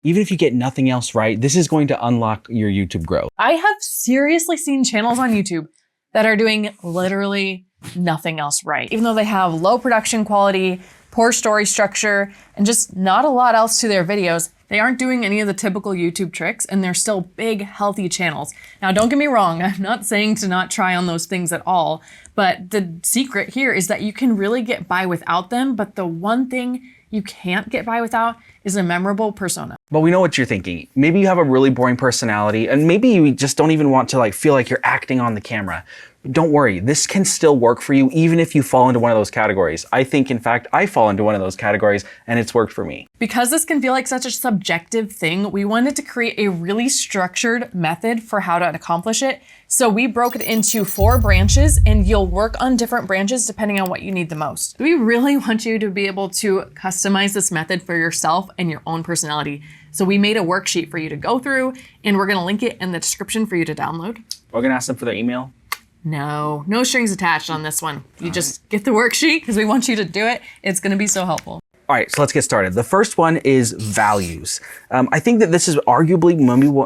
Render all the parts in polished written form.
Even if you get nothing else right, this is going to unlock your YouTube growth. I have seriously seen channels on YouTube that are doing literally nothing else right. Even though they have low production quality, poor story structure, and just not a lot else to their videos, they aren't doing any of the typical YouTube tricks, and they're still big, healthy channels. Now, don't get me wrong, I'm not saying to not try on those things at all, but the secret here is that you can really get by without them, but the one thing you can't get by without is a memorable persona. But we know what you're thinking. Maybe you have a really boring personality, and maybe you just don't even want to feel like you're acting on the camera. Don't worry, this can still work for you even if you fall into one of those categories. I think, in fact, I fall into one of those categories and it's worked for me. Because this can feel like such a subjective thing, we wanted to create a really structured method for how to accomplish it. So we broke it into 4 branches, and you'll work on different branches depending on what you need the most. We really want you to be able to customize this method for yourself and your own personality. So we made a worksheet for you to go through, and we're gonna link it in the description for you to download. We're gonna ask them for their email. No strings attached on this one. You just get the worksheet because we want you to do it. It's gonna be so helpful. All right, so let's get started. The first one is values. I think that this is arguably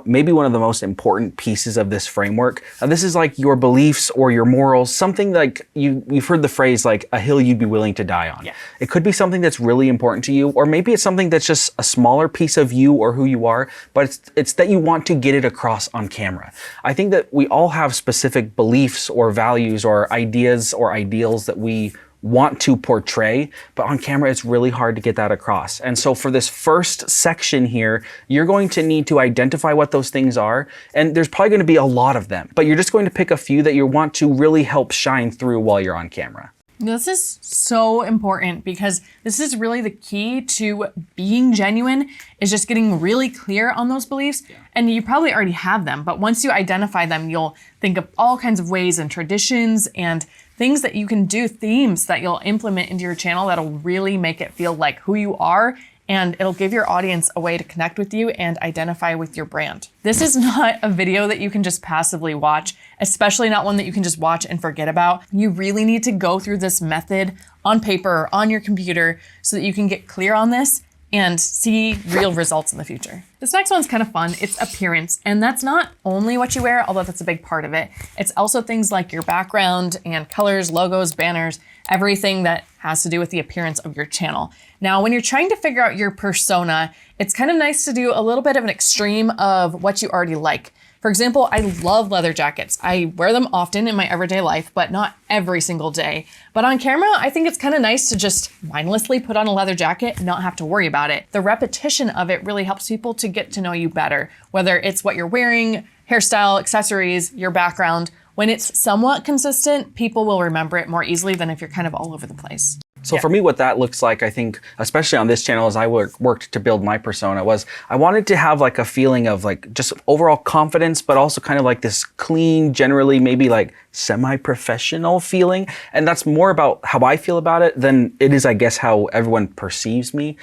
maybe one of the most important pieces of this framework. This is like your beliefs or your morals, something like you've heard the phrase like a hill you'd be willing to die on. Yeah. It could be something that's really important to you, or maybe it's something that's just a smaller piece of you or who you are, but it's that you want to get it across on camera. I think that we all have specific beliefs or values or ideas or ideals that we want to portray, but on camera it's really hard to get that across. And so for this first section here, you're going to need to identify what those things are, and there's probably going to be a lot of them, but you're just going to pick a few that you want to really help shine through while you're on camera. This is so important because this is really the key to being genuine, is just getting really clear on those beliefs. Yeah. And you probably already have them, but once you identify them, you'll think of all kinds of ways and traditions and things that you can do, themes that you'll implement into your channel that'll really make it feel like who you are, and it'll give your audience a way to connect with you and identify with your brand. This is not a video that you can just passively watch, especially not one that you can just watch and forget about. You really need to go through this method on paper or on your computer so that you can get clear on this and see real results in the future. This next one's kind of fun. It's appearance, and that's not only what you wear, although that's a big part of it. It's also things like your background and colors, logos, banners, everything that has to do with the appearance of your channel. Now, when you're trying to figure out your persona, it's kind of nice to do a little bit of an extreme of what you already like. For example, I love leather jackets. I wear them often in my everyday life, but not every single day. But on camera, I think it's kind of nice to just mindlessly put on a leather jacket and not have to worry about it. The repetition of it really helps people to get to know you better, whether it's what you're wearing, hairstyle, accessories, your background. When it's somewhat consistent, people will remember it more easily than if you're kind of all over the place. So for me, what that looks like, I think, especially on this channel as I worked to build my persona, was I wanted to have like a feeling of like just overall confidence, but also kind of like this clean, generally maybe like semi-professional feeling. And that's more about how I feel about it than it is, I guess, how everyone perceives me.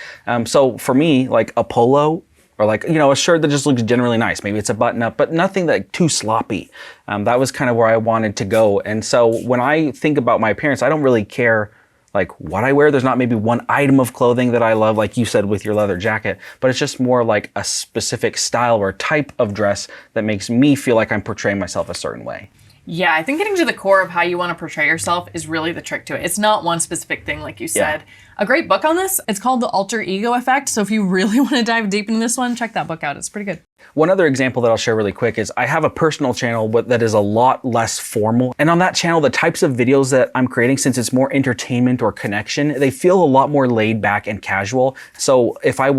So for me, like a polo, or like, a shirt that just looks generally nice. Maybe it's a button up, but nothing like too sloppy. That was kind of where I wanted to go. And so when I think about my appearance, I don't really care like what I wear. There's not maybe one item of clothing that I love, like you said with your leather jacket, but it's just more like a specific style or type of dress that makes me feel like I'm portraying myself a certain way. Yeah, I think getting to the core of how you want to portray yourself is really the trick to it. It's not one specific thing, like you said. Yeah. A great book on this, it's called The Alter Ego Effect. So if you really want to dive deep into this one, check that book out. It's pretty good. One other example that I'll share really quick is I have a personal channel that is a lot less formal. And on that channel, the types of videos that I'm creating, since it's more entertainment or connection, they feel a lot more laid back and casual. So if I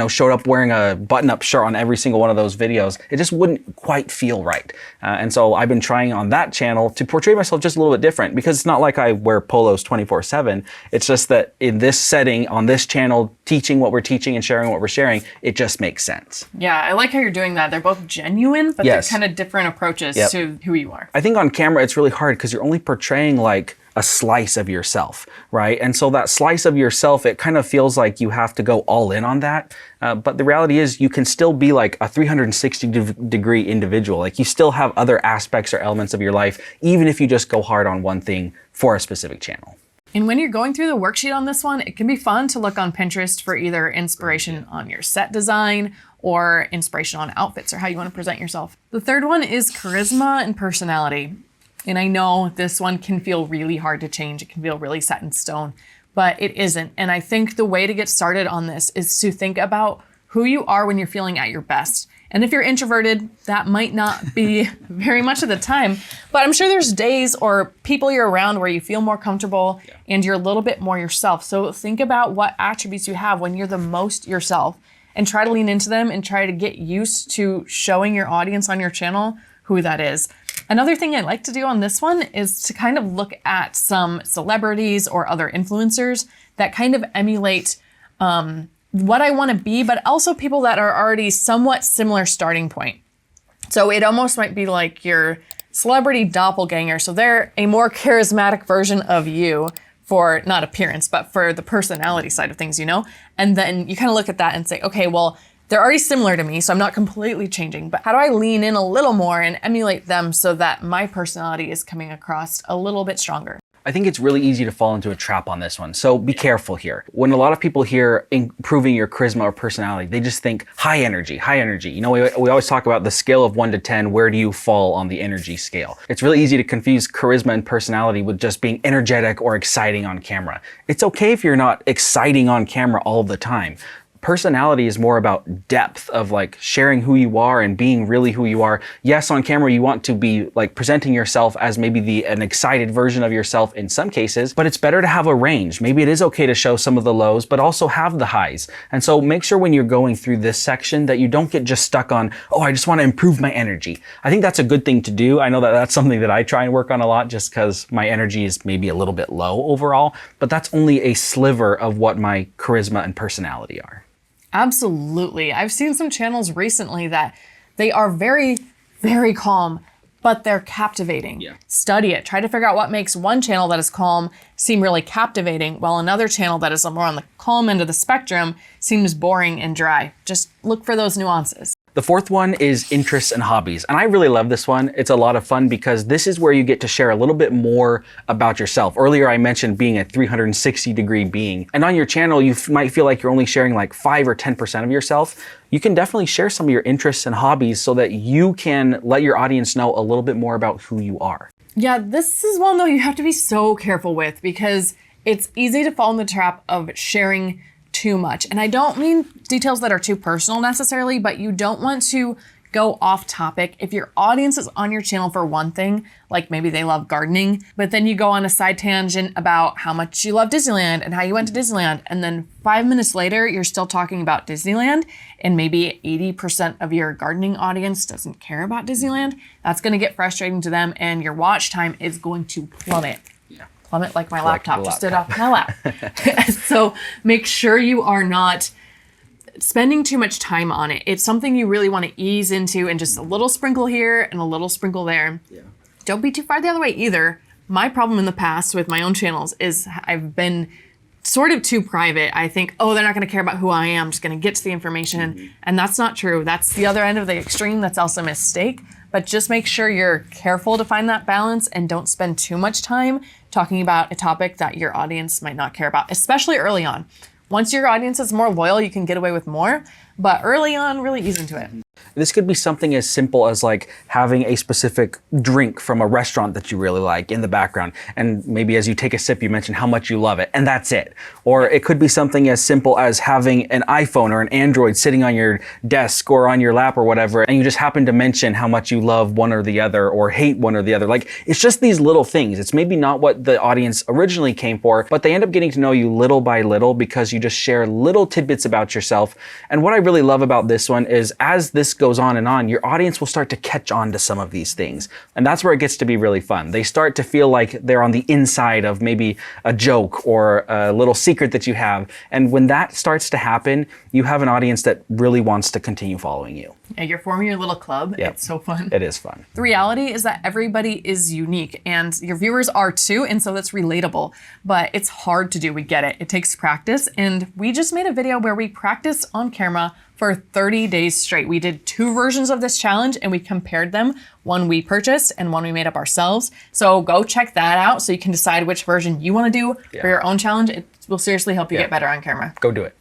showed up wearing a button-up shirt on every single one of those videos, it just wouldn't quite feel right. And so I've been trying on that channel to portray myself just a little bit different, because it's not like I wear polos 24/7. It's just that in this setting, on this channel, teaching what we're teaching and sharing what we're sharing, it just makes sense. Yeah, I like how you're doing that. They're both genuine, but yes, they're kind of different approaches to who you are. I think on camera, it's really hard because you're only portraying like a slice of yourself, right? And so that slice of yourself, it kind of feels like you have to go all in on that. But the reality is you can still be like a 360-degree individual. Like you still have other aspects or elements of your life, even if you just go hard on one thing for a specific channel. And when you're going through the worksheet on this one, it can be fun to look on Pinterest for either inspiration on your set design or inspiration on outfits or how you want to present yourself. The third one is charisma and personality. And I know this one can feel really hard to change. It can feel really set in stone, but it isn't. And I think the way to get started on this is to think about who you are when you're feeling at your best. And if you're introverted, that might not be very much of the time, but I'm sure there's days or people you're around where you feel more comfortable and you're a little bit more yourself. So think about what attributes you have when you're the most yourself and try to lean into them and try to get used to showing your audience on your channel who that is. Another thing I like to do on this one is to kind of look at some celebrities or other influencers that kind of emulate what I want to be, but also people that are already somewhat similar starting point. So it almost might be like your celebrity doppelganger. So they're a more charismatic version of you for not appearance, but for the personality side of things, you know? And then you kind of look at that and say, okay, well, they're already similar to me, so I'm not completely changing, but how do I lean in a little more and emulate them so that my personality is coming across a little bit stronger? I think it's really easy to fall into a trap on this one. So be careful here. When a lot of people hear improving your charisma or personality, they just think high energy, high energy. You know, we always talk about the scale of 1 to 10. Where do you fall on the energy scale? It's really easy to confuse charisma and personality with just being energetic or exciting on camera. It's okay if you're not exciting on camera all the time. Personality is more about depth of like sharing who you are and being really who you are. Yes, on camera, you want to be like presenting yourself as maybe an excited version of yourself in some cases, but it's better to have a range. Maybe it is okay to show some of the lows, but also have the highs. And so make sure when you're going through this section that you don't get just stuck on, oh, I just want to improve my energy. I think that's a good thing to do. I know that that's something that I try and work on a lot just because my energy is maybe a little bit low overall, but that's only a sliver of what my charisma and personality are. Absolutely. I've seen some channels recently that they are very, very calm, but they're captivating. Yeah. Study it. Try to figure out what makes one channel that is calm seem really captivating, while another channel that is more on the calm end of the spectrum seems boring and dry. Just look for those nuances. The fourth one is interests and hobbies. And I really love this one. It's a lot of fun because this is where you get to share a little bit more about yourself. Earlier, I mentioned being a 360-degree being. And on your channel, you might feel like you're only sharing like 5 or 10% of yourself. You can definitely share some of your interests and hobbies so that you can let your audience know a little bit more about who you are. Yeah, this is one though you have to be so careful with because it's easy to fall in the trap of sharing too much. And I don't mean details that are too personal necessarily, but you don't want to go off topic. If your audience is on your channel for one thing, like maybe they love gardening, but then you go on a side tangent about how much you love Disneyland and how you went to Disneyland. And then 5 minutes later, you're still talking about Disneyland and maybe 80% of your gardening audience doesn't care about Disneyland. That's going to get frustrating to them and your watch time is going to plummet. Plummet like my laptop just stood off my lap. So make sure you are not spending too much time on it. It's something you really want to ease into and just a little sprinkle here and a little sprinkle there. Yeah. Don't be too far the other way either. My problem in the past with my own channels is I've been sort of too private. I think, oh, they're not going to care about who I am. I'm just going to get to the information. Mm-hmm. And that's not true. That's the other end of the extreme. That's also a mistake. But just make sure you're careful to find that balance and don't spend too much time talking about a topic that your audience might not care about, especially early on. Once your audience is more loyal, you can get away with more, but early on, really ease into it. This could be something as simple as like having a specific drink from a restaurant that you really like in the background. And maybe as you take a sip, you mention how much you love it, and that's it. Or it could be something as simple as having an iPhone or an Android sitting on your desk or on your lap or whatever, and you just happen to mention how much you love one or the other or hate one or the other. Like, it's just these little things. It's maybe not what the audience originally came for, but they end up getting to know you little by little because you just share little tidbits about yourself. And what I really love about this one is as this goes on, your audience will start to catch on to some of these things. And that's where it gets to be really fun. They start to feel like they're on the inside of maybe a joke or a little secret that you have. And when that starts to happen, you have an audience that really wants to continue following you. Yeah, you're forming your little club. Yep. It's so fun. It is fun. The reality is that everybody is unique and your viewers are too, and so that's relatable. But it's hard to do, we get it. It takes practice, and we just made a video where we practice on camera for 30 days straight. We did 2 versions of this challenge and we compared them, one we purchased and one we made up ourselves. So go check that out so you can decide which version you want to do for your own challenge. It will seriously help you get better on camera. Go do it.